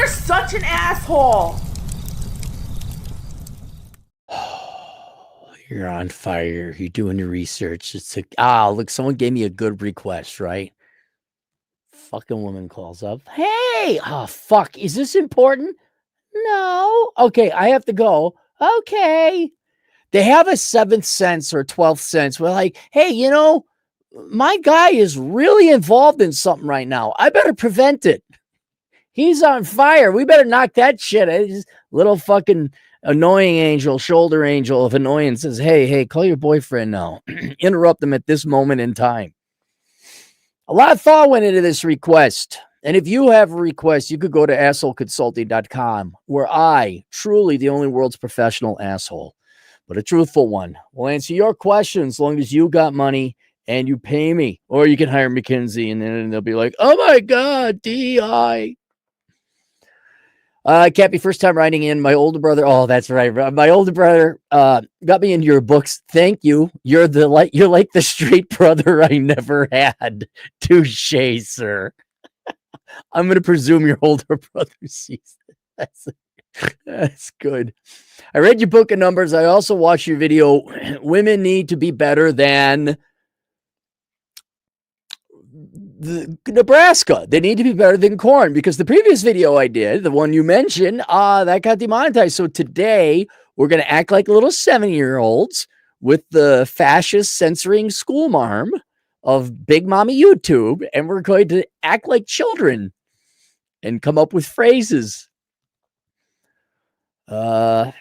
You're such an asshole. You're on fire. You're doing your research. It's like, look, someone gave me a good request, right? Fucking woman calls up. Hey, fuck. Is this important? No. Okay, I have to go. Okay. They have a seventh sense or 12th sense. We're like, hey, my guy is really involved in something right now. I better prevent it. He's on fire. We better knock that shit out. Little fucking annoying angel, shoulder angel of annoyance says, hey, call your boyfriend now. Interrupt them at this moment in time. A lot of thought went into this request. And if you have a request, you could go to assholeconsulting.com, where I, truly the only world's professional asshole, but a truthful one, will answer your questions as long as you got money and you pay me. Or you can hire McKinsey and then they'll be like, oh my God, DI. Can't be first time writing in. My older brother. Oh, that's right. My older brother got me into your books. Thank you. You're like the straight brother I never had. Touche, sir. I'm going to presume your older brother sees it. That's good. I read your book of numbers. I also watched your video. Women need to be better than Nebraska. They need to be better than corn, because the previous video I did, the one you mentioned, that got demonetized. So today we're going to act like little 7-year-olds with the fascist censoring school marm of Big Mommy YouTube, and we're going to act like children and come up with phrases. But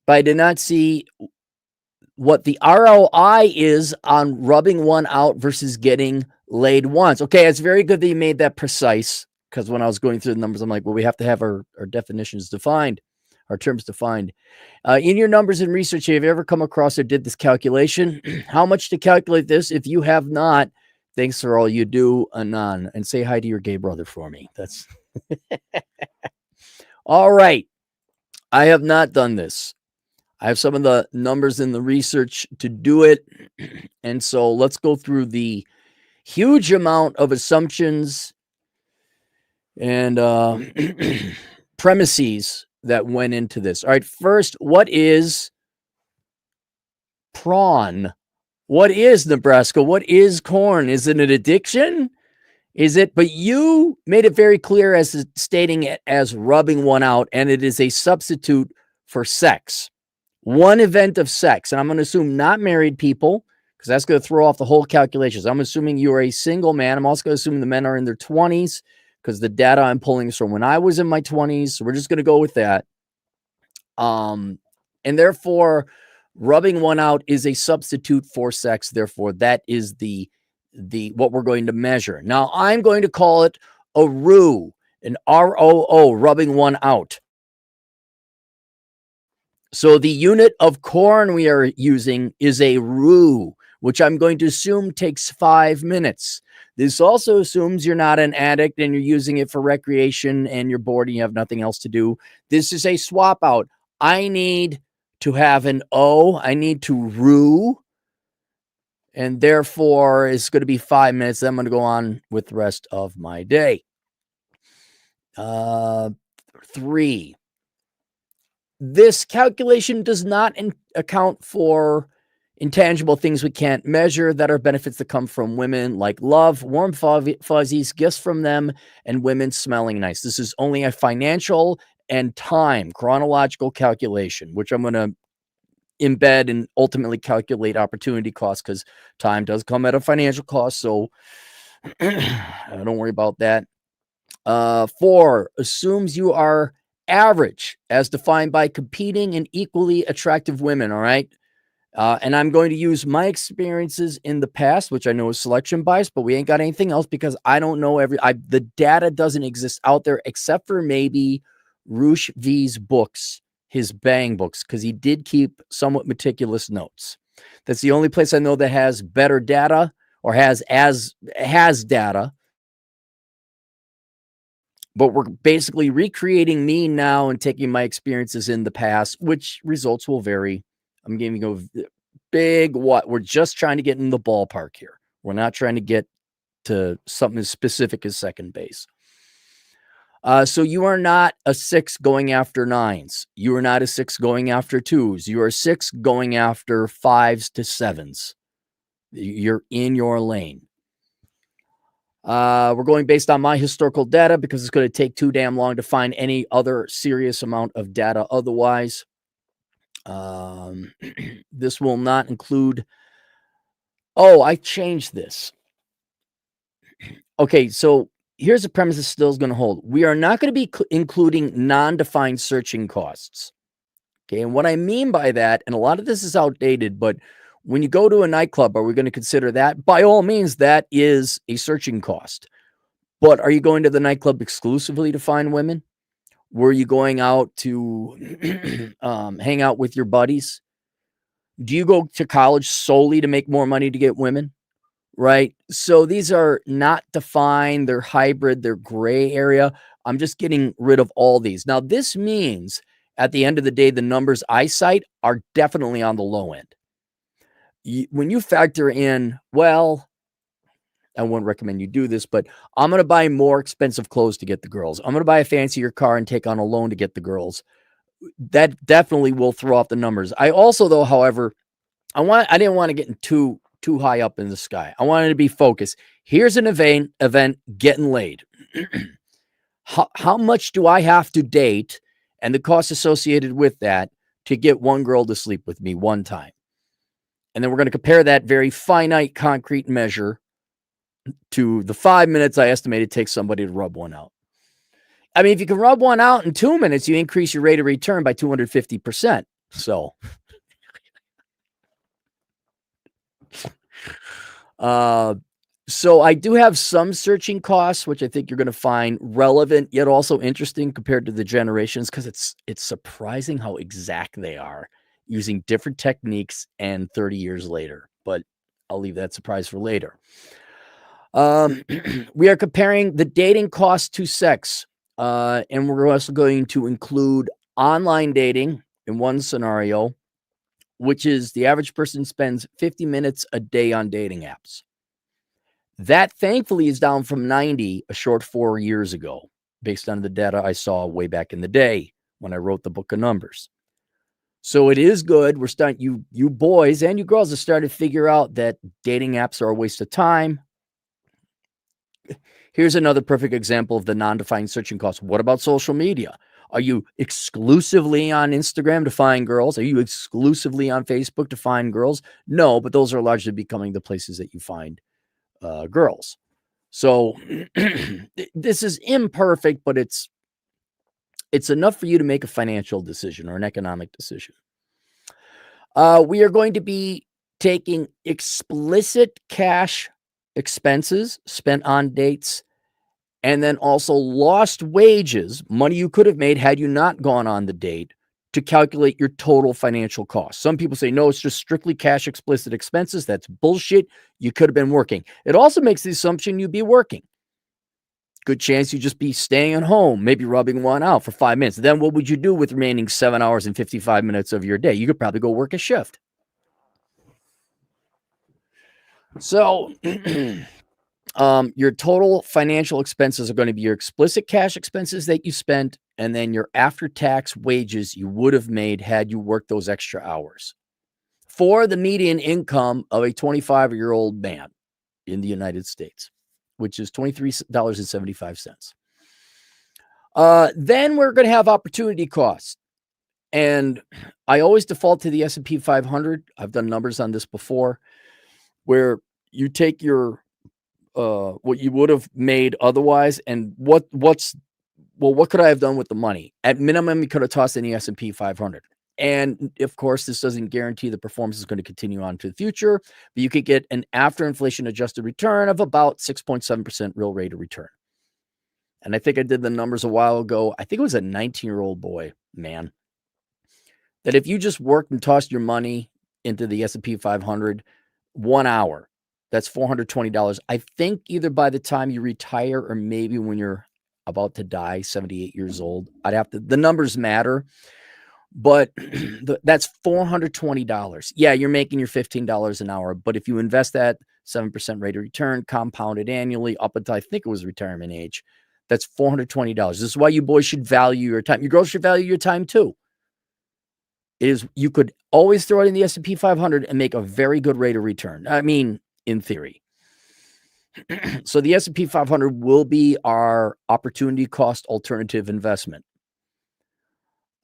I did not see what the ROI is on rubbing one out versus getting laid once. Okay, it's very good that you made that precise, because when I was going through the numbers, I'm like, well, we have to have our definitions defined, our terms defined. In your numbers and research, have you ever come across or did this calculation? How much to calculate this? If you have not, thanks for all you do, Anon. And say hi to your gay brother for me. That's all right. I have not done this. I have some of the numbers in the research to do it. And so let's go through the huge amount of assumptions and premises that went into this. All right, first, what is prawn? What is Nebraska? What is corn? Is it an addiction? Is it? But you made it very clear as stating it as rubbing one out, and it is a substitute for sex. One event of sex, and I'm going to assume not married people, because that's going to throw off the whole calculations. I'm assuming you're a single man. I'm also going to assume the men are in their 20s, because the data I'm pulling is from when I was in my 20s. So we're just going to go with that. And therefore, rubbing one out is a substitute for sex. Therefore, that is the what we're going to measure. Now, I'm going to call it a ROO, an ROO, rubbing one out. So the unit of corn we are using is a ROO, which I'm going to assume takes 5 minutes. This also assumes you're not an addict and you're using it for recreation and you're bored and you have nothing else to do. This is a swap out. I need to have an O. I need to ROO. And therefore, it's going to be 5 minutes. Then I'm going to go on with the rest of my day. 3. This calculation does not account for intangible things we can't measure that are benefits that come from women, like love, warm fuzzies, gifts from them, and women smelling nice. This is only a financial and time chronological calculation, which I'm going to embed and ultimately calculate opportunity costs, because time does come at a financial cost. So don't worry about that. 4 assumes you are average as defined by competing and equally attractive women. All right. And I'm going to use my experiences in the past, which I know is selection bias, but we ain't got anything else because I don't know the data doesn't exist out there except for maybe Roosh V's books, his Bang books, because he did keep somewhat meticulous notes. That's the only place I know that has better data or has data. But we're basically recreating me now and taking my experiences in the past, which results will vary. I'm giving you a big what. We're just trying to get in the ballpark here. We're not trying to get to something as specific as second base. So you are not a 6 going after 9s. You are not a 6 going after 2s. You are 6 going after 5s to 7s. You're in your lane. We're going based on my historical data because it's going to take too damn long to find any other serious amount of data otherwise. This will not include. Oh, I changed this. Okay, so here's a premise that still is going to hold. We are not going to be including non-defined searching costs. Okay, and what I mean by that, and a lot of this is outdated, but when you go to a nightclub, are we going to consider that? By all means, that is a searching cost. But are you going to the nightclub exclusively to find women? Were you going out to hang out with your buddies? Do you go to college solely to make more money to get women? Right? So these are not defined. They're hybrid. They're gray area. I'm just getting rid of all these. Now, this means at the end of the day, the numbers I cite are definitely on the low end. When you factor in, well, I wouldn't recommend you do this, but I'm going to buy more expensive clothes to get the girls. I'm going to buy a fancier car and take on a loan to get the girls. That definitely will throw off the numbers. I also, though, however, I didn't want to get too high up in the sky. I wanted to be focused. Here's an event getting laid. How much do I have to date and the cost associated with that to get one girl to sleep with me one time? And then we're going to compare that very finite concrete measure to the 5 minutes I estimate it takes somebody to rub one out. I mean, if you can rub one out in 2 minutes, you increase your rate of return by 250%. So, so I do have some searching costs, which I think you're going to find relevant, yet also interesting compared to the generations, because it's surprising how exact they are using different techniques and 30 years later. But I'll leave that surprise for later. We are comparing the dating cost to sex, and we're also going to include online dating in one scenario, which is the average person spends 50 minutes a day on dating apps. That thankfully is down from 90 a short 4 years ago, based on the data I saw way back in the day when I wrote the book of numbers. So it is good. We're starting, you boys and you girls are starting to figure out that dating apps are a waste of time. Here's another perfect example of the non-defined searching costs. What about social media? Are you exclusively on Instagram to find girls? Are you exclusively on Facebook to find girls? No, but those are largely becoming the places that you find girls. So this is imperfect, but it's enough for you to make a financial decision or an economic decision. We are going to be taking explicit cash expenses spent on dates, and then also lost wages, money you could have made had you not gone on the date, to calculate your total financial cost. Some people say, no, it's just strictly cash explicit expenses. That's bullshit. You could have been working. It also makes the assumption you'd be working. Good chance you just be staying at home, maybe rubbing one out for 5 minutes. Then what would you do with remaining 7 hours and 55 minutes of your day? You could probably go work a shift. So your total financial expenses are going to be your explicit cash expenses that you spent, and then your after-tax wages you would have made had you worked those extra hours for the median income of a 25-year-old man in the United States, which is $23.75. Then we're going to have opportunity costs. And I always default to the S&P 500. I've done numbers on this before, where you take your what you would have made otherwise, and what could I have done with the money? At minimum, you could have tossed in the S&P 500. And of course, this doesn't guarantee the performance is going to continue on to the future, but you could get an after inflation adjusted return of about 6.7% real rate of return. And I think I did the numbers a while ago. I think it was a 19-year-old boy, man, that if you just worked and tossed your money into the S&P 500 1 hour, that's $420. I think either by the time you retire or maybe when you're about to die, 78 years old. The numbers matter, but that's $420. Yeah, you're making your $15 an hour, but if you invest that 7% rate of return compounded annually up until I think it was retirement age, That's $420. This is why you boys should value your time. Your girls should value your time too. Is you could always throw it in the S&P 500 and make a very good rate of return. I mean, in theory. So the S&P 500 will be our opportunity cost alternative investment.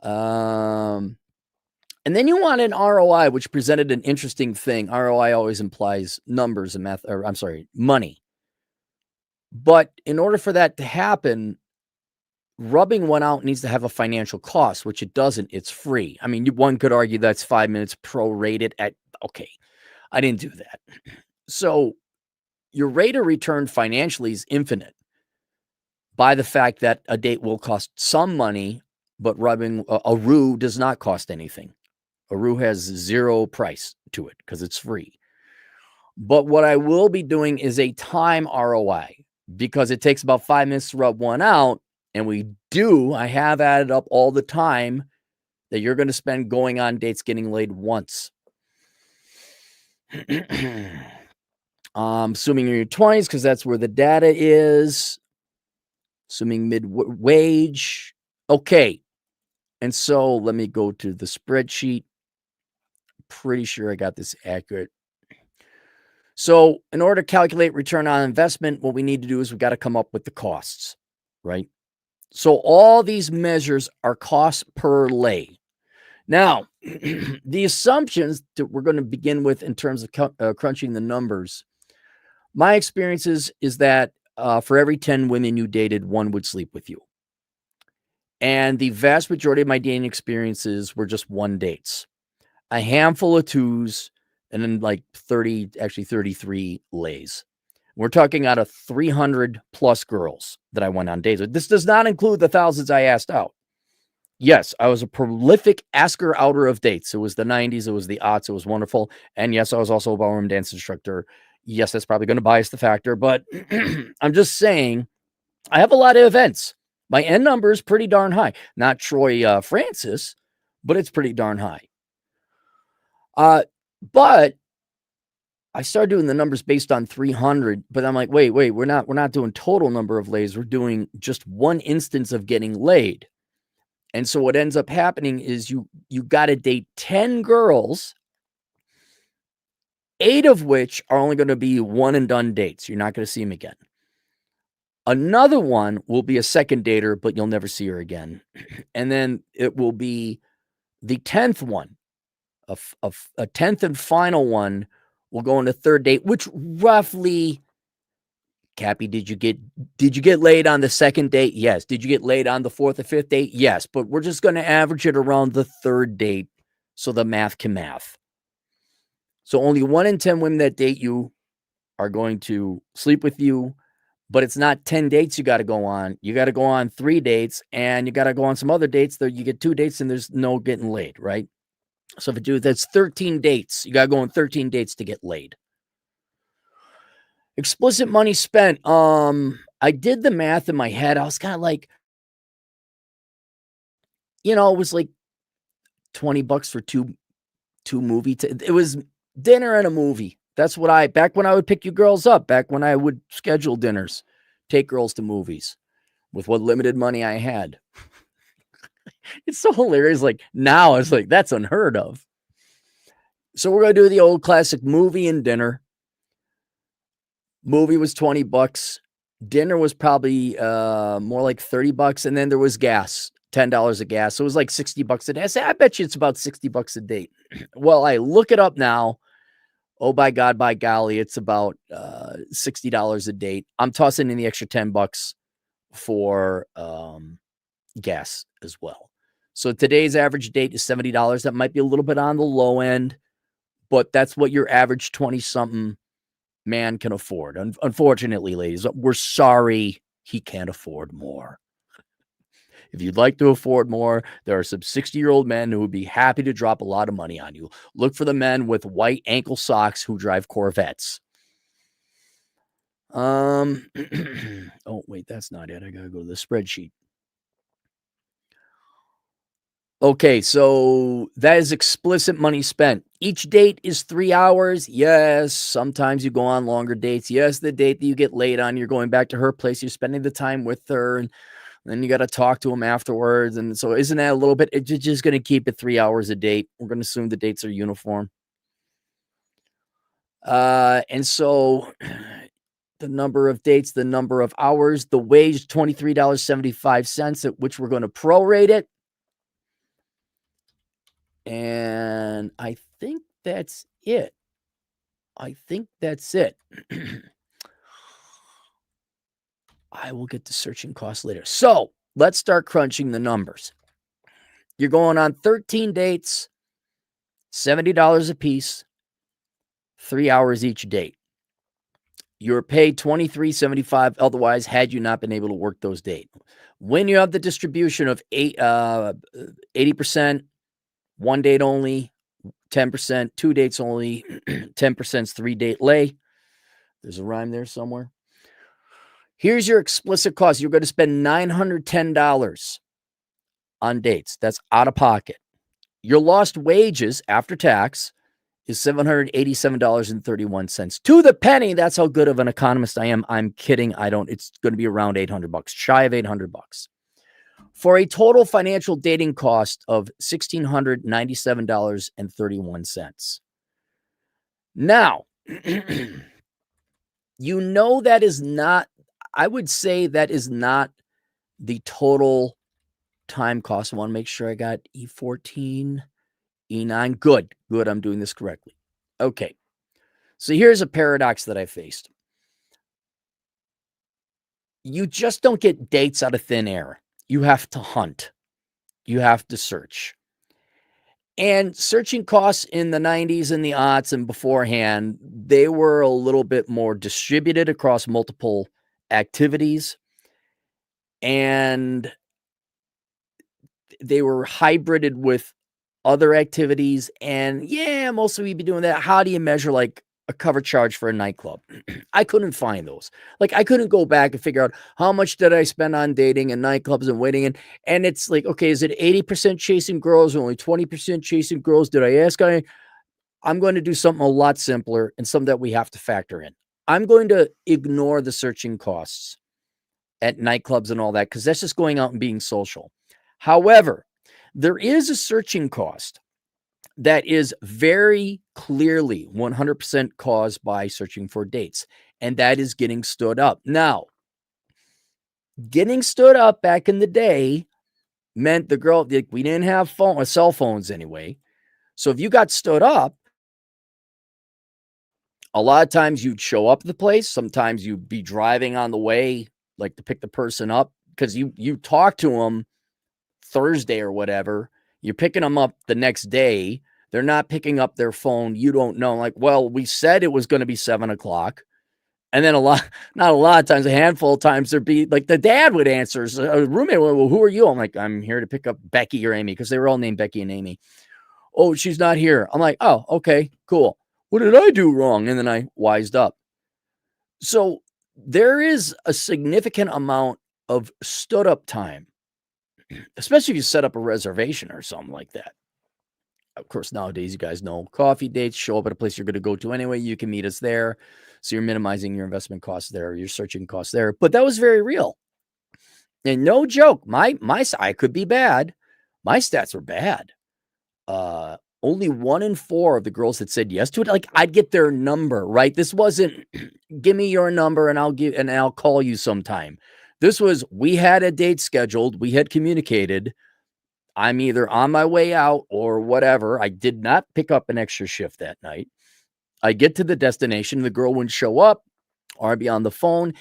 And then you want an ROI, which presented an interesting thing. ROI always implies numbers and math, or I'm sorry, money. But in order for that to happen, rubbing one out needs to have a financial cost, which it doesn't. It's free. I mean, one could argue that's 5 minutes prorated at, okay, I didn't do that. So your rate of return financially is infinite by the fact that a date will cost some money, but rubbing a roux does not cost anything. A roux has zero price to it because it's free. But what I will be doing is a time ROI because it takes about 5 minutes to rub one out. And I have added up all the time that you're going to spend going on dates getting laid once. Assuming you're in your 20s, because that's where the data is. Assuming mid-wage. Okay. And so let me go to the spreadsheet. Pretty sure I got this accurate. So in order to calculate return on investment, what we need to do is we've got to come up with the costs, right? So all these measures are cost per lay. Now, the assumptions that we're going to begin with in terms of crunching the numbers, my experience is that for every 10 women you dated, one would sleep with you. And the vast majority of my dating experiences were just one dates, a handful of twos, and then like 33 lays. We're talking out of 300 plus girls that I went on dates with. This does not include the thousands I asked out. Yes, I was a prolific asker outer of dates. It was the 90s. It was the aughts. It was wonderful. And yes, I was also a ballroom dance instructor. Yes, that's probably going to bias the factor, but I'm just saying I have a lot of events. My N number is pretty darn high. Not Troy Francis, but it's pretty darn high. But I started doing the numbers based on 300, but I'm like, wait, we're not doing total number of lays. We're doing just one instance of getting laid. And so what ends up happening is you got to date 10 girls, 8 of which are only going to be one and done dates. You're not going to see them again. Another one will be a second dater, but you'll never see her again. And then it will be the 10th one, a 10th and final one will go on the third date, which roughly, Cappy, did you get laid on the second date? Yes. Did you get laid on the fourth or fifth date? Yes. But we're just going to average it around the third date so the math can math. So only 1 in 10 women that date you are going to sleep with you, but it's not 10 dates you got to go on. You got to go on 3 dates, and you got to go on some other dates that you get 2 dates and there's no getting laid, right? So if you do, that's 13 dates. You got to go on 13 dates to get laid. Explicit money spent. I did the math in my head. I was kind of like, it was like $20 for two movie. It was dinner and a movie. That's what back when I would pick you girls up, back when I would schedule dinners, take girls to movies with what limited money I had. It's so hilarious. Like now it's like, that's unheard of. So we're going to do the old classic movie and dinner. Movie was $20. Dinner was probably more like $30. And then there was gas, $10 of gas. So it was like $60 a day. I bet you it's about $60 a date. Well, I look it up now. Oh, by God, by golly, it's about $60 a date. I'm tossing in the extra $10 for gas as well. So today's average date is $70. That might be a little bit on the low end, but that's what your average 20-something man can afford. Unfortunately, ladies, we're sorry he can't afford more. If you'd like to afford more, there are some 60-year-old men who would be happy to drop a lot of money on you. Look for the men with white ankle socks who drive Corvettes. Oh, wait, that's not it. I got to go to the spreadsheet. Okay, so that is explicit money spent. Each date is 3 hours. Yes, sometimes you go on longer dates. Yes, the date that you get late on, you're going back to her place, you're spending the time with her, and then you gotta talk to him afterwards, and so isn't that a little bit you're just gonna keep it 3 hours a date. We're gonna assume the dates are uniform. And so the number of dates, the number of hours, the wage, $23.75, at which we're gonna prorate it. And I think that's it. I think that's it. I will get to searching costs later. So let's start crunching the numbers. You're going on 13 dates, $70 a piece, 3 hours each date. You're paid $23.75 otherwise had you not been able to work those dates. When you have the distribution of 80%, one date only, 10%, two dates only, 10% is 3-date lay. There's a rhyme there somewhere. Here's your explicit cost. You're going to spend $910 on dates. That's out of pocket. Your lost wages after tax is $787.31 to the penny. That's how good of an economist I am. I'm kidding. I don't. It's going to be around $800, shy of $800, for a total financial dating cost of $1,697.31. Now, you know that is not. I would say that is not the total time cost. I want to make sure I got E14, E9. Good. I'm doing this correctly. Okay. So here's a paradox that I faced. You just don't get dates out of thin air. You have to hunt. You have to search. And searching costs in the 90s and the aughts and beforehand, they were a little bit more distributed across multiple activities. And they were hybrided with other activities. And yeah, mostly we'd be doing that. How do you measure like a cover charge for a nightclub? I couldn't find those. Like I couldn't go back and figure out how much did I spend on dating and nightclubs and waiting. And it's like, okay, is it 80% chasing girls or only 20% chasing girls? Did I ask? I'm going to do something a lot simpler and something that we have to factor in. I'm going to ignore the searching costs at nightclubs and all that because that's just going out and being social. However, there is a searching cost that is very clearly 100% caused by searching for dates, and that is getting stood up. Now, getting stood up back in the day meant we didn't have cell phones anyway. So if you got stood up, a lot of times you'd show up at the place. Sometimes you'd be driving on the way, like to pick the person up because you talk to them Thursday or whatever. You're picking them up the next day. They're not picking up their phone. You don't know. Like, well, we said it was going to be 7:00. And then not a lot of times, a handful of times there'd be like the dad would answer. So a roommate would, well, who are you? I'm like, I'm here to pick up Becky or Amy because they were all named Becky and Amy. Oh, she's not here. I'm like, oh, okay, cool. What did I do wrong? And then I wised up. So there is a significant amount of stood up time, especially if you set up a reservation or something like that. Of course, nowadays, you guys know coffee dates, show up at a place you're going to go to anyway. You can meet us there. So you're minimizing your investment costs there, your searching costs there. But that was very real. And no joke, my I could be bad. My stats were bad. Only 1 in 4 of the girls that said yes to it, like I'd get their number, right? This wasn't give me your number and I'll call you sometime. This was we had a date scheduled, we had communicated. I'm either on my way out or whatever. I did not pick up an extra shift that night. I get to the destination, the girl wouldn't show up or I'd be on the phone.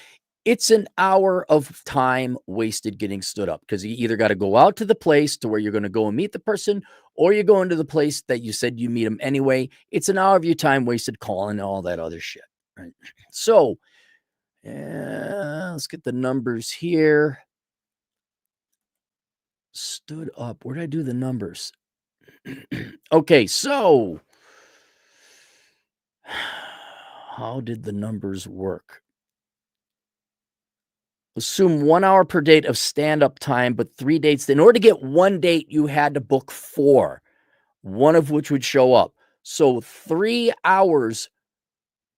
It's an hour of time wasted getting stood up because you either got to go out to the place to where you're going to go and meet the person or you're going to the place that you said you meet them anyway. It's an hour of your time wasted calling and all that other shit. Right? So let's get the numbers here. Stood up. Where did I do the numbers? Okay, so how did the numbers work? Assume 1 hour per date of stand-up time, but 3 dates. In order to get 1 date, you had to book 4, one of which would show up. So 3 hours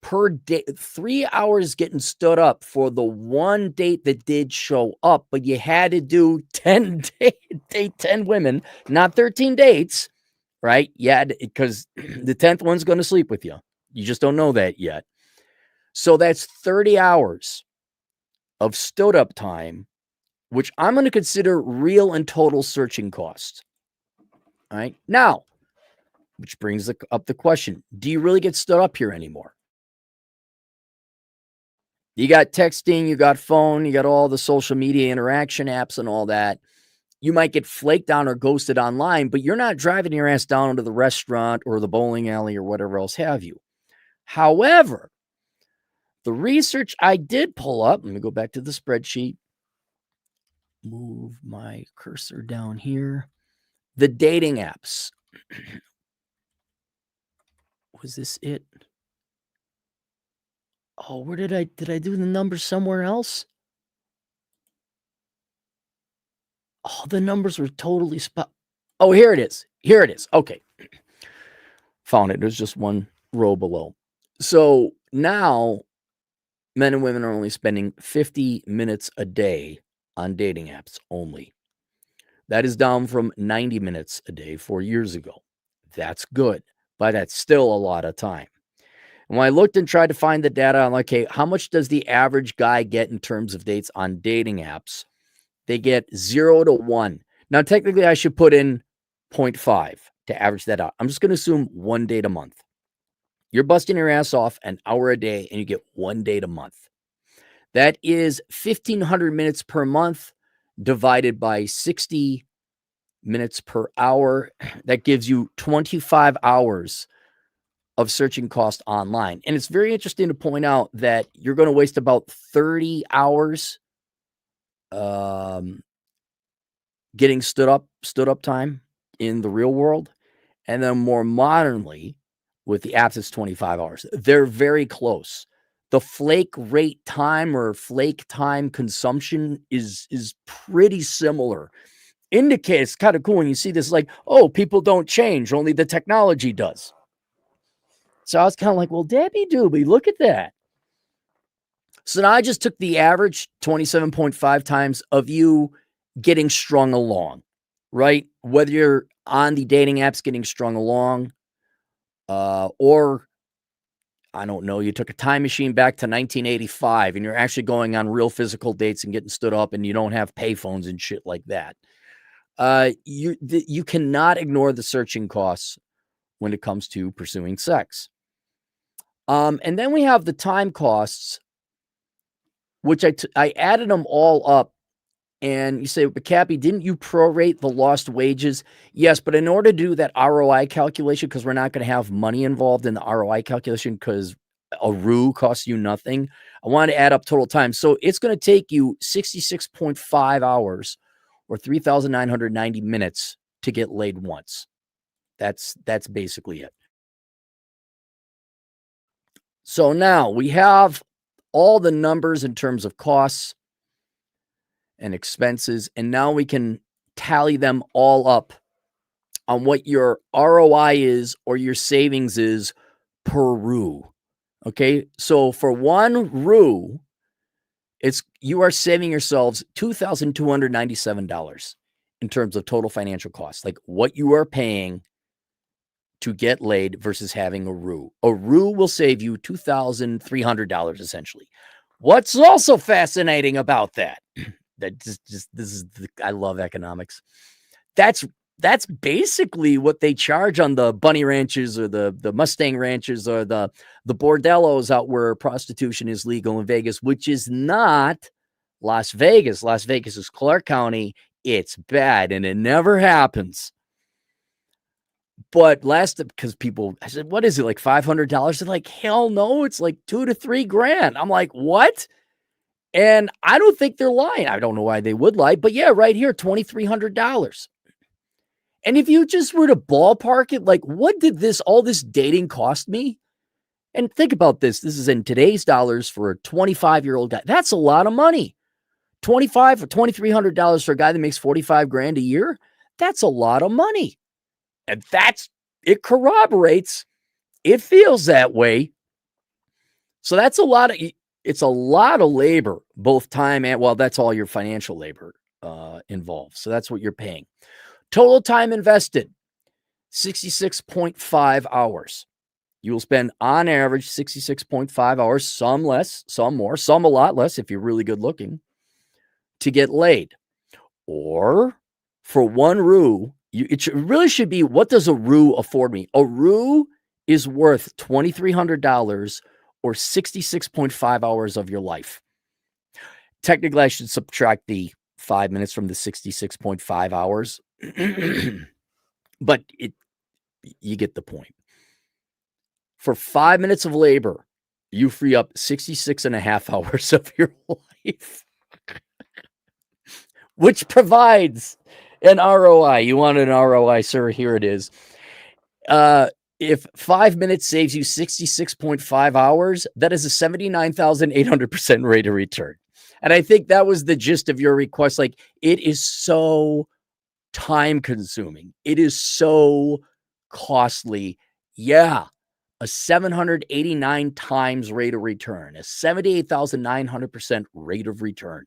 per day, 3 hours getting stood up for the 1 date that did show up, but you had to do date 10 women, not 13 dates, right? Yeah, because the 10th one's going to sleep with you. You just don't know that yet. So that's 30 hours of stood up time, which I'm going to consider real and total searching costs. All right. Now, which brings up the question, do you really get stood up here anymore? You got texting, you got phone, you got all the social media interaction apps and all that. You might get flaked on or ghosted online, but you're not driving your ass down to the restaurant or the bowling alley or whatever else have you. However, the research I did pull up, let me go back to the spreadsheet, move my cursor down here. The dating apps. Was this it? Oh, where did I do the numbers somewhere else? Oh, the numbers were totally spot. Oh, here it is. Here it is. Okay. Found it. There's just one row below. So now men and women are only spending 50 minutes a day on dating apps only. That is down from 90 minutes a day 4 years ago. That's good, but that's still a lot of time. And when I looked and tried to find the data, I'm like, okay, how much does the average guy get in terms of dates on dating apps? They get 0 to 1. Now, technically, I should put in 0.5 to average that out. I'm just going to assume 1 date a month. You're busting your ass off an hour a day and you get 1 date a month. That is 1,500 minutes per month divided by 60 minutes per hour. That gives you 25 hours of searching cost online. And it's very interesting to point out that you're going to waste about 30 hours getting stood up time in the real world. And then more modernly with the apps, it's 25 hours. They're very close. The flake rate time or flake time consumption is pretty similar. Indicates kind of cool when you see this, like, oh, people don't change, only the technology does. So I was kind of like, well, Debbie Doobie, look at that. So now I just took the average 27.5 times of you getting strung along, right? Whether you're on the dating apps getting strung along, or I don't know, you took a time machine back to 1985 and you're actually going on real physical dates and getting stood up and you don't have payphones and shit like that. You cannot ignore the searching costs when it comes to pursuing sex. And then we have the time costs, which I added them all up. And you say, but Cappy, didn't you prorate the lost wages? Yes, but in order to do that ROI calculation, because we're not going to have money involved in the ROI calculation because a RU costs you nothing, I want to add up total time. So it's going to take you 66.5 hours or 3,990 minutes to get laid once. That's basically it. So now we have all the numbers in terms of costs and expenses, and now we can tally them all up on what your ROI is or your savings is per RU. Okay, so for 1 RU, you are saving yourselves $2,297 in terms of total financial costs, like what you are paying to get laid versus having a RU. A RU will save you $2,300 essentially. What's also fascinating about that? I love economics. That's basically what they charge on the bunny ranches or the Mustang ranches or the bordellos out where prostitution is legal in Vegas, which is not Las Vegas. Las Vegas is Clark County. It's bad and it never happens. But because people, I said, what is it, like $500? They're like, hell no, it's like $2,000 to $3,000. I'm like, what? And I don't think they're lying. I don't know why they would lie, but yeah, right here, $2,300. And if you just were to ballpark it, like, what did all this dating cost me? And think about this. This is in today's dollars for a 25-year-old guy. That's a lot of money. $2,500 or $2,300 for a guy that makes 45 grand a year, that's a lot of money. And it corroborates, it feels that way. So it's a lot of labor, both time and, well, that's all your financial labor involved. So that's what you're paying. Total time invested, 66.5 hours. You will spend on average 66.5 hours, some less, some more, some a lot less if you're really good looking, to get laid. Or for one roux, it really should be, what does a roux afford me? A roux is worth $2,300 or 66.5 hours of your life. Technically, I should subtract the 5 minutes from the 66.5 hours. But you get the point. For 5 minutes of labor, you free up 66.5 hours of your life, which provides an ROI. You want an ROI, sir? Here it is. If 5 minutes saves you 66.5 hours, that is a 79,800% rate of return. And I think that was the gist of your request. Like, it is so time consuming. It is so costly. Yeah. A 789 times rate of return, a 78,900% rate of return.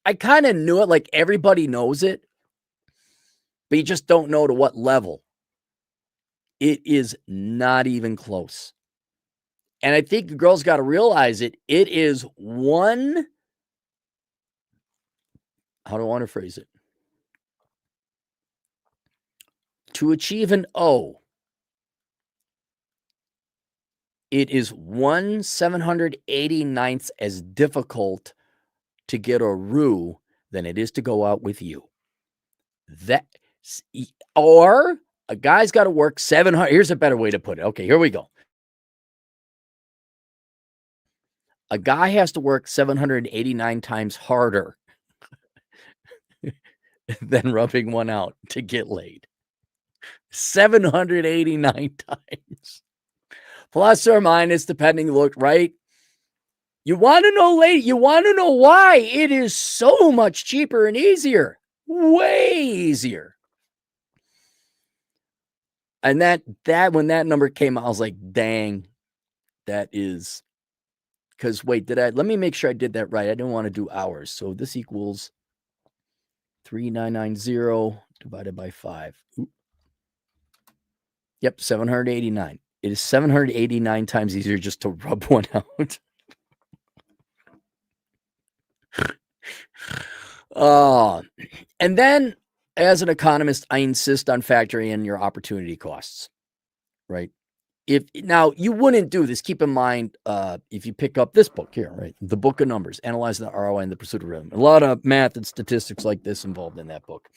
I kind of knew it, like everybody knows it, but you just don't know to what level. It is not even close. And I think the girls got to realize it. It is one, how do I want to phrase it? To achieve an O, it is 1/789th as difficult to get a roux than it is to go out with you. Or a guy's got to work 700. Here's a better way to put it. Okay, here we go. A guy has to work 789 times harder than rubbing one out to get laid. 789 times. Plus or minus, depending, look, right? You want to know late? You want to know why it is so much cheaper and easier. Way easier. And that when that number came out, I was like, dang, that is, because wait, let me make sure I did that right. I didn't want to do hours. So this equals 3,990 divided by 5. Oop. Yep, 789. It is 789 times easier just to rub one out. And then as an economist, I insist on factoring in your opportunity costs, right? Now you wouldn't do this, keep in mind, if you pick up this book here, right? The Book of Numbers, Analyzing the ROI and the Pursuit of Rhythm. A lot of math and statistics like this involved in that book.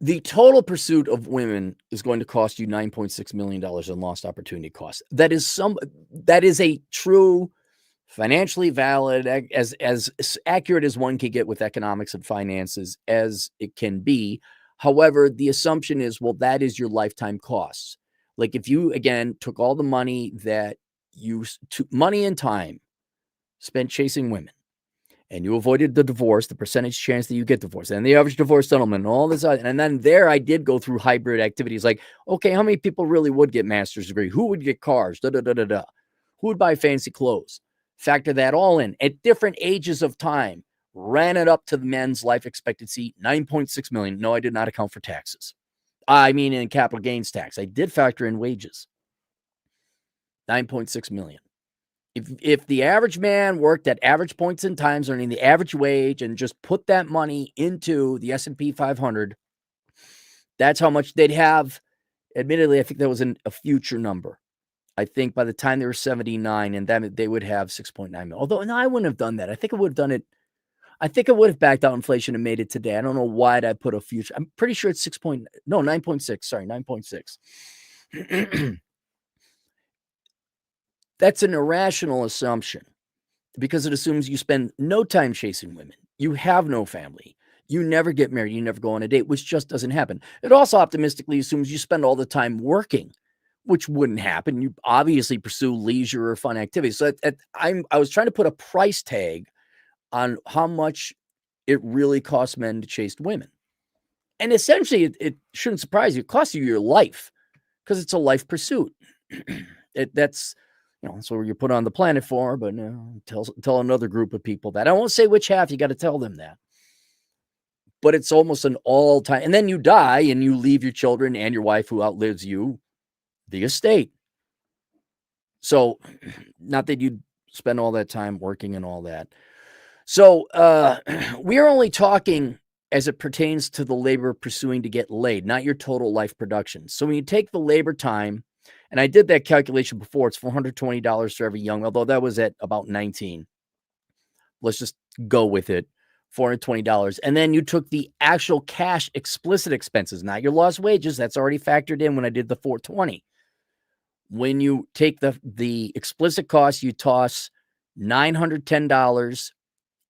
The total pursuit of women is going to cost you $9.6 million in lost opportunity costs. That is a true, financially valid, as accurate as one can get with economics and finances as it can be. However, the assumption is, well, that is your lifetime costs. Like if you, again, took all the money that money and time spent chasing women, and you avoided the divorce, the percentage chance that you get divorced, and the average divorce settlement, and all this. And then there I did go through hybrid activities like, okay, how many people really would get master's degree? Who would get cars? Who would buy fancy clothes? Factor that all in at different ages of time. Ran it up to the men's life expectancy, 9.6 million. No, I did not account for taxes. I mean, in capital gains tax, I did factor in wages. 9.6 million. If the average man worked at average points in times, earning the average wage, and just put that money into the S&P 500, that's how much they'd have. Admittedly, I think that was a future number. I think by the time they were 79, and then they would have 6.9 million. Although, no, I wouldn't have done that. I think I would have done it. I think I would have backed out inflation and made it today. I don't know why I put a future. I'm pretty sure it's 9.6. Sorry, 9.6. That's an irrational assumption because it assumes you spend no time chasing women. You have no family. You never get married. You never go on a date, which just doesn't happen. It also optimistically assumes you spend all the time working, which wouldn't happen. You obviously pursue leisure or fun activities. So I was trying to put a price tag on how much it really costs men to chase women. And essentially, it shouldn't surprise you. It costs you your life because it's a life pursuit. That's what you're put on the planet for. But tell another group of people that. I won't say which half. You got to tell them that. But it's almost an all-time. And then you die and you leave your children and your wife who outlives you the estate. So not that you'd spend all that time working and all that. So we're only talking as it pertains to the labor pursuing to get laid, not your total life production. So when you take the labor time, and I did that calculation before, it's $420 for every young, although that was at about 19. Let's just go with it. $420. And then you took the actual cash explicit expenses, not your lost wages. That's already factored in when I did the 420. When you take the explicit cost, you toss $910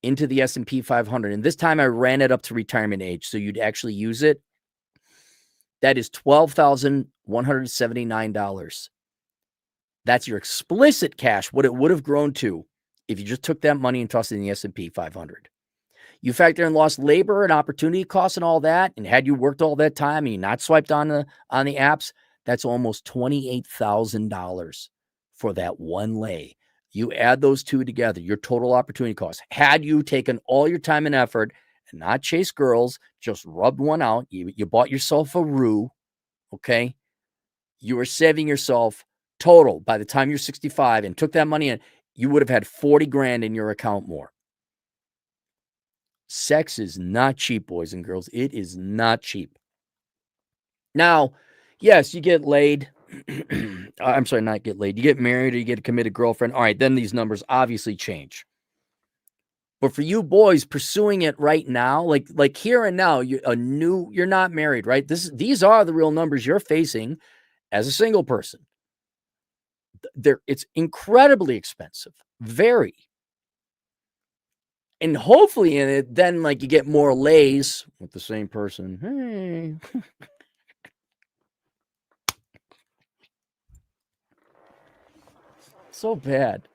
into the S&P 500. And this time I ran it up to retirement age. So you'd actually use it. That is $12,179. That's your explicit cash, what it would have grown to if you just took that money and tossed it in the S&P 500. You factor in lost labor and opportunity costs and all that, and had you worked all that time and you not swiped on the apps, that's almost $28,000 for that one lay. You add those two together, your total opportunity cost. Had you taken all your time and effort and not chase girls, just rubbed one out, you bought yourself a roux, okay? You were saving yourself total by the time you're 65 and took that money in, you would have had 40 grand in your account more. Sex is not cheap, boys and girls. It is not cheap. Now, yes, you get laid. I'm sorry, not get laid. You get married or you get a committed girlfriend. All right, then these numbers obviously change. But for you boys pursuing it right now, like here and now, you're not married, right? These are the real numbers you're facing as a single person. It's incredibly expensive, very. And hopefully in it, then like you get more lays with the same person. Hey. So bad.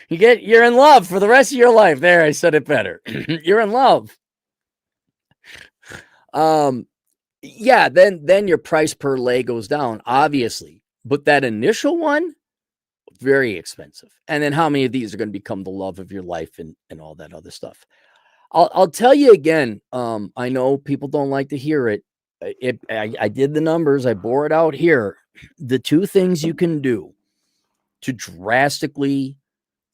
You're in love for the rest of your life. There, I said it better. You're in love. Yeah, then your price per lay goes down, obviously. But that initial one, very expensive. And then how many of these are going to become the love of your life and all that other stuff? I'll tell you again. I know people don't like to hear it. I did the numbers. I bore it out here. The two things you can do to drastically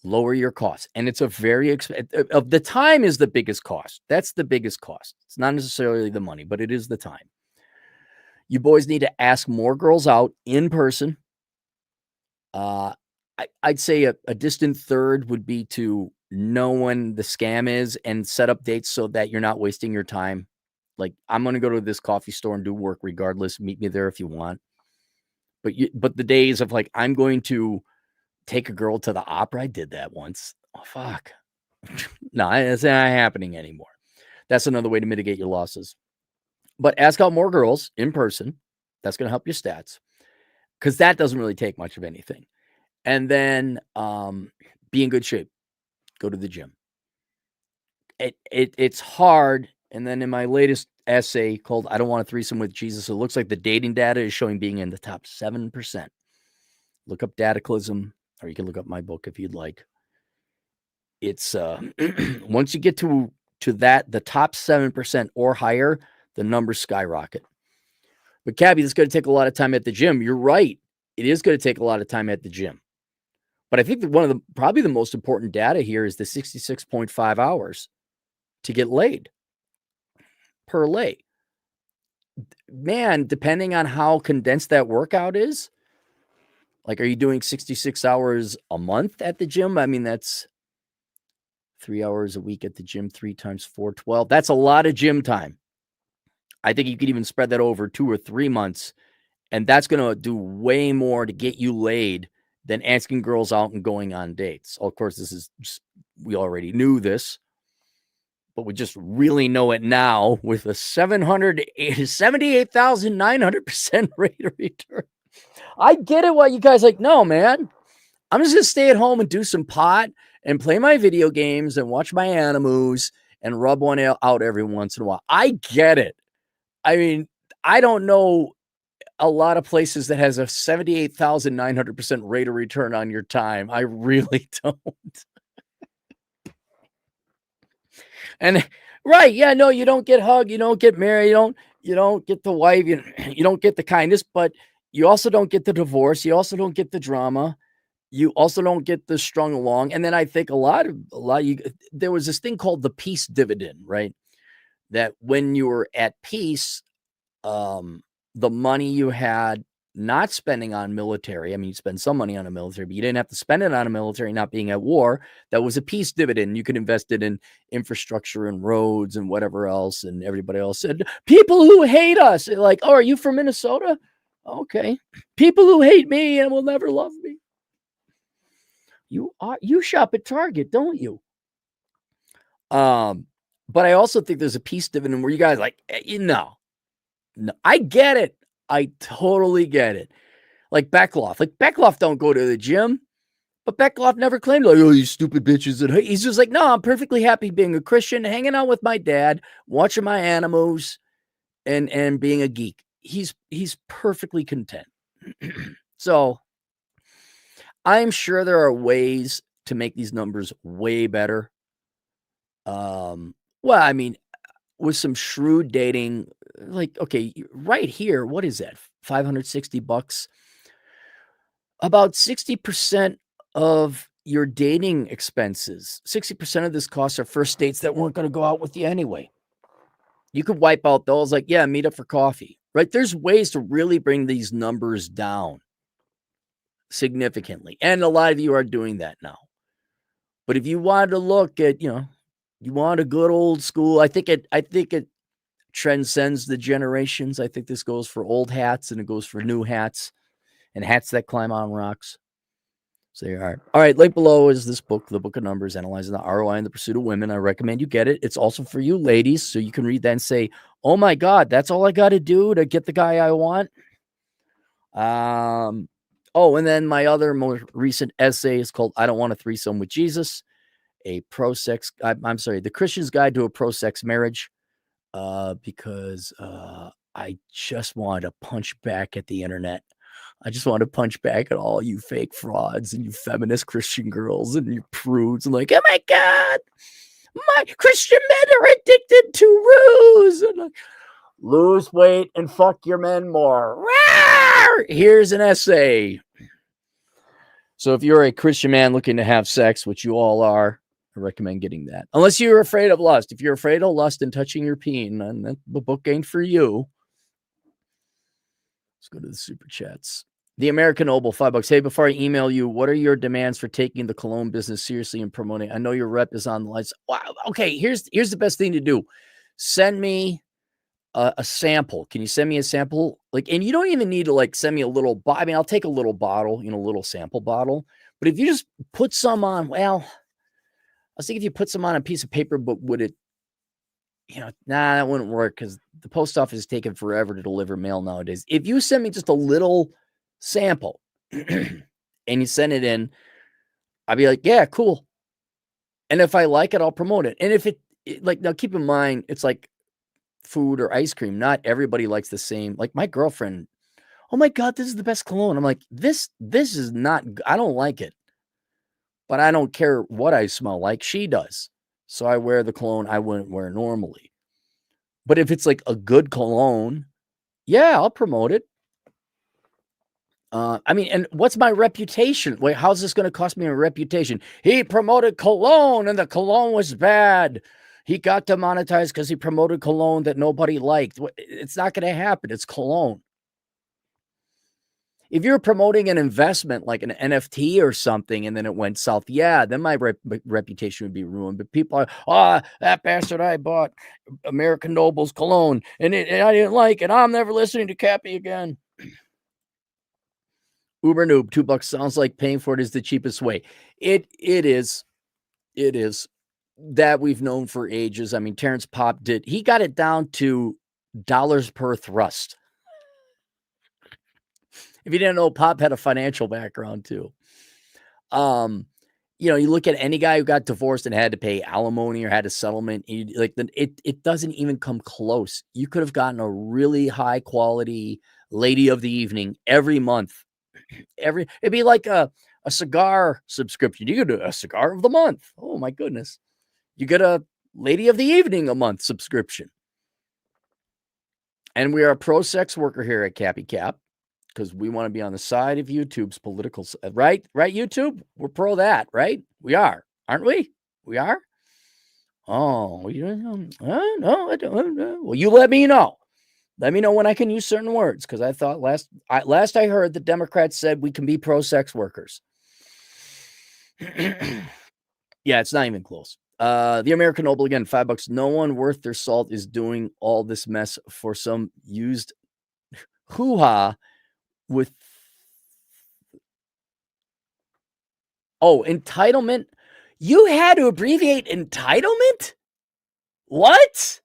lower your costs, and it's a very expensive. Of the time is the biggest cost. That's the biggest cost. It's not necessarily the money, but it is the time. You boys need to ask more girls out in person. I'd say a distant third would be to know when the scam is and set up dates so that you're not wasting your time. Like, I'm going to go to this coffee store and do work regardless. Meet me there if you want. But the days of like, I'm going to take a girl to the opera. I did that once. Oh, fuck. No, it's not happening anymore. That's another way to mitigate your losses. But ask out more girls in person. That's going to help your stats because that doesn't really take much of anything. And then be in good shape. Go to the gym. It's hard. And then in my latest essay called I Don't Want a Threesome with Jesus, it looks like the dating data is showing being in the top 7%. Look up Dataclysm, or you can look up my book if you'd like. It's once you get to that, the top 7% or higher, the numbers skyrocket. But Cabby, this is going to take a lot of time at the gym. You're right. It is going to take a lot of time at the gym. But I think that one of the probably the most important data here is the 66.5 hours to get laid per lay. Man, depending on how condensed that workout is, like, are you doing 66 hours a month at the gym? I mean, that's 3 hours a week at the gym, 3 times 4, 12. That's a lot of gym time. I think you could even spread that over 2 or 3 months, and that's going to do way more to get you laid than asking girls out and going on dates. Of course, this is just, we already knew this, but we just really know it now with a 78,900% rate of return. I get it why you guys like, no, man. I'm just going to stay at home and do some pot and play my video games and watch my animals and rub one out every once in a while. I get it. I mean, I don't know a lot of places that has a 78,900% rate of return on your time. I really don't. And right, yeah, no, you don't get hugged, you don't get married, you don't get the wife, you don't get the kindness, but you also don't get the divorce, you also don't get the drama, you also don't get the strung along. And then I think a lot of you, there was this thing called the peace dividend, right? That when you were at peace, the money you had not spending on military, I mean, you spend some money on a military, but you didn't have to spend it on a military not being at war. That was a peace dividend. You could invest it in infrastructure and roads and whatever else. And everybody else said, people who hate us, like, oh, are you from Minnesota? Okay. People who hate me and will never love me. You shop at Target, don't you? But I also think there's a peace dividend where you guys like, no, I get it. I totally get it. Like Beckloff don't go to the gym, but Beckloff never claimed like, oh, you stupid bitches. And he's just like, no, I'm perfectly happy being a Christian, hanging out with my dad, watching my animals, and being a geek. He's perfectly content. So I'm sure there are ways to make these numbers way better. Well, I mean, with some shrewd dating, like, okay, right here, what is that? $560. About 60% of your dating expenses, 60% of this costs are first dates that weren't going to go out with you anyway. You could wipe out those, like, yeah, meet up for coffee, right? There's ways to really bring these numbers down significantly. And a lot of you are doing that now. But if you wanted to look at, you want a good old school, I think it transcends the generations. I think this goes for old hats and it goes for new hats and hats that climb on rocks. So there you are. All right, link below is this book, The Book of Numbers, Analyzing the ROI in the Pursuit of Women. I recommend you get it. It's also for you ladies, so you can read that and say, oh my God, that's all I got to do to get the guy I want. Oh, and then my other more recent essay is called I Don't Want a Threesome with Jesus, The Christian's Guide to a Pro-Sex Marriage. Because I just wanted to punch back at the internet. I just want to punch back at all you fake frauds and you feminist Christian girls and you prudes and like, oh my God, my Christian men are addicted to ruse. And lose weight and fuck your men more. Rawr! Here's an essay. So if you're a Christian man looking to have sex, which you all are, I recommend getting that. Unless you're afraid of lust. If you're afraid of lust and touching your peen, then the book ain't for you. Let's go to the super chats. The American Noble, $5. Hey, before I email you, what are your demands for taking the cologne business seriously and promoting? I know your rep is on the lights. Wow. Okay, here's the best thing to do. Send me a sample. Can you send me a sample? Like, and you don't even need to like send me a little bottle. I mean, I'll take a little bottle, a little sample bottle. But if you just put some on, well, I was thinking if you put some on a piece of paper, but would it, nah, that wouldn't work because the post office is taking forever to deliver mail nowadays. If you send me just a little sample and you send it in, I'd be like, yeah, cool. And if I like it, I'll promote it. And if it like, now keep in mind, it's like food or ice cream. Not everybody likes the same. Like my girlfriend, oh my God, this is the best cologne. I'm like, this is not, I don't like it. But I don't care what I smell like. She does. So I wear the cologne I wouldn't wear normally. But if it's like a good cologne, yeah, I'll promote it. I mean, and what's my reputation? Wait, how's this going to cost me a reputation? He promoted cologne and the cologne was bad. He got demonetized because he promoted cologne that nobody liked. It's not going to happen. It's cologne. If you're promoting an investment like an NFT or something and then it went south, yeah, then my reputation would be ruined. But people are, that bastard, I bought American Noble's cologne and I didn't like it. I'm never listening to Cappy again. Uber noob, $2 sounds like paying for it is the cheapest way. It is. It is. that we've known for ages. I mean, Terrence Popp he got it down to dollars per thrust. If you didn't know, Pop had a financial background too. You look at any guy who got divorced and had to pay alimony or had a settlement, it doesn't even come close. You could have gotten a really high quality lady of the evening every month. It'd be like a cigar subscription. You could do a cigar of the month. Oh my goodness. You get a lady of the evening a month subscription. And we are a pro-sex worker here at Cappy Cap because we want to be on the side of YouTube's political, right? Right, YouTube? We're pro that, right? We are, aren't we? We are? Oh, no, I don't. Well, you let me know. Let me know when I can use certain words because I thought last I heard the Democrats said we can be pro-sex workers. Yeah, it's not even close. The American Noble again, $5. No one worth their salt is doing all this mess for some used hoo-ha with entitlement. You had to abbreviate entitlement? What?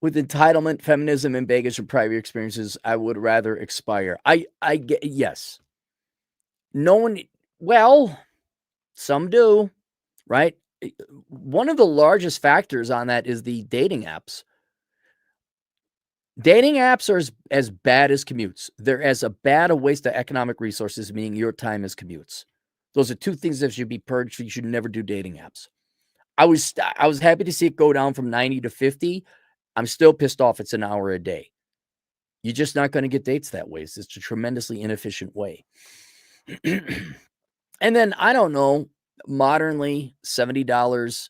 With entitlement, feminism, and baggage from prior experiences, I would rather expire. I get, yes. No one, well, some do, right? One of the largest factors on that is the dating apps. Dating apps are as bad as commutes. They're as bad a waste of economic resources, meaning your time as commutes. Those are two things that should be purged. You should never do dating apps. I was happy to see it go down from 90 to 50. I'm still pissed off it's an hour a day. You're just not going to get dates that way. It's a tremendously inefficient way. And then, I don't know, modernly, $70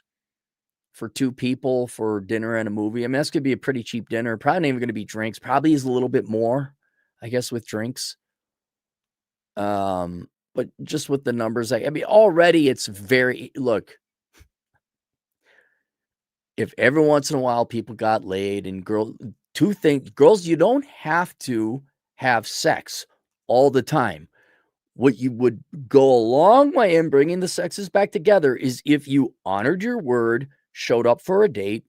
for two people for dinner and a movie. I mean, that's going to be a pretty cheap dinner. Probably not even going to be drinks. Probably is a little bit more, I guess, with drinks. But just with the numbers, I mean, already it's look, if every once in a while people got laid and girls, you don't have to have sex all the time. What you would go a long way in bringing the sexes back together is if you honored your word, showed up for a date,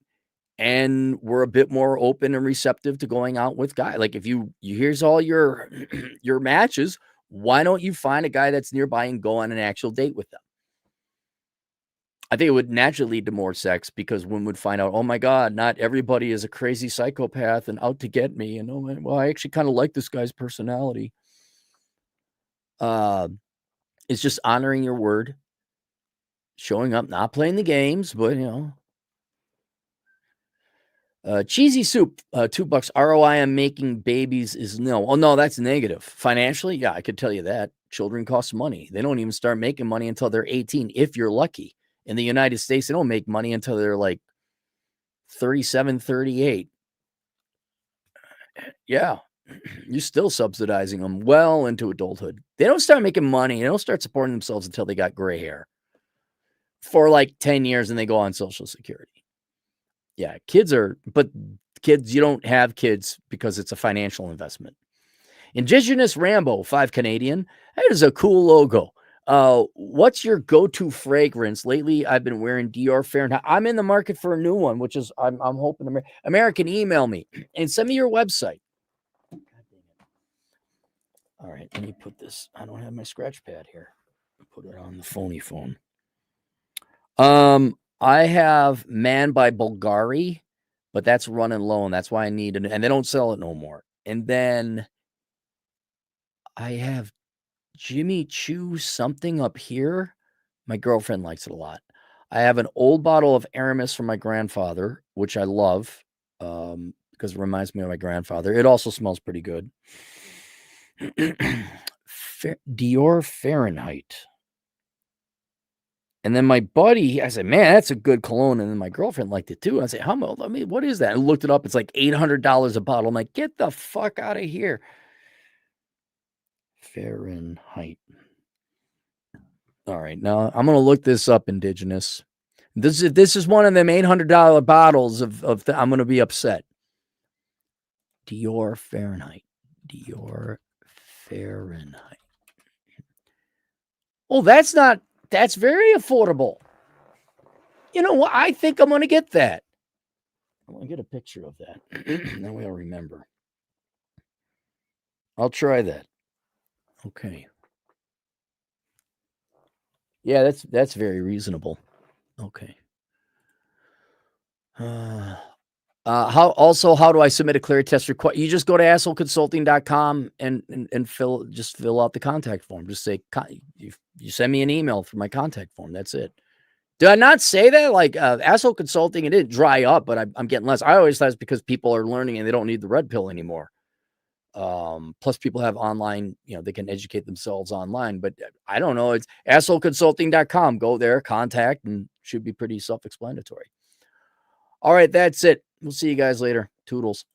and were a bit more open and receptive to going out with guys. Like if you here's all your your matches, why don't you find a guy that's nearby and go on an actual date with them? I think it would naturally lead to more sex because women would find out, oh my God, not everybody is a crazy psychopath and out to get me. And well, I actually kind of like this guy's personality. It's just honoring your word, showing up, not playing the games, but cheesy soup, $2. ROI on making babies is no. Oh no, that's negative. Financially, yeah, I could tell you that. Children cost money. They don't even start making money until they're 18, if you're lucky. In the United States, they don't make money until they're like 37, 38. Yeah. You're still subsidizing them well into adulthood. They don't start making money. They don't start supporting themselves until they got gray hair for like 10 years and they go on Social Security. Yeah, but kids, you don't have kids because it's a financial investment. Indigenous Rambo, 5 Canadian. That is a cool logo. What's your go-to fragrance? Lately, I've been wearing Dior Fahrenheit. I'm in the market for a new one, which is I'm hoping American email me and send me your website. All right, let me put this. I don't have my scratch pad here. Put it on the phony phone. I have Man by Bulgari, but that's running low, and that's why I need it. And they don't sell it no more. And then I have Jimmy Choo something up here. My girlfriend likes it a lot. I have an old bottle of Aramis from my grandfather, which I love because it reminds me of my grandfather. It also smells pretty good. Dior Fahrenheit. And then my buddy, I said, man, that's a good cologne. And then my girlfriend liked it too. I said, how much? I mean, what is that? I looked it up. It's like $800 a bottle. I'm like, get the fuck out of here. Fahrenheit. All right. Now I'm going to look this up, Indigenous. This is one of them $800 bottles of I'm going to be upset. Dior Fahrenheit. Dior Fahrenheit. Oh, that's very affordable. You know what? I think I'm going to get that. I'm going to get a picture of that. Then we'll remember. I'll try that. Okay. Yeah, that's very reasonable. Okay. How do I submit a clear test request? You just go to assholeconsulting.com and fill out the contact form. Just say you send me an email for my contact form. That's it. Did I not say that? Like asshole consulting, it didn't dry up, but I'm getting less. I always thought it's because people are learning and they don't need the red pill anymore. Plus people have online, they can educate themselves online, but I don't know. It's assholeconsulting.com. Go there, contact, and should be pretty self-explanatory. All right, that's it. We'll see you guys later. Toodles.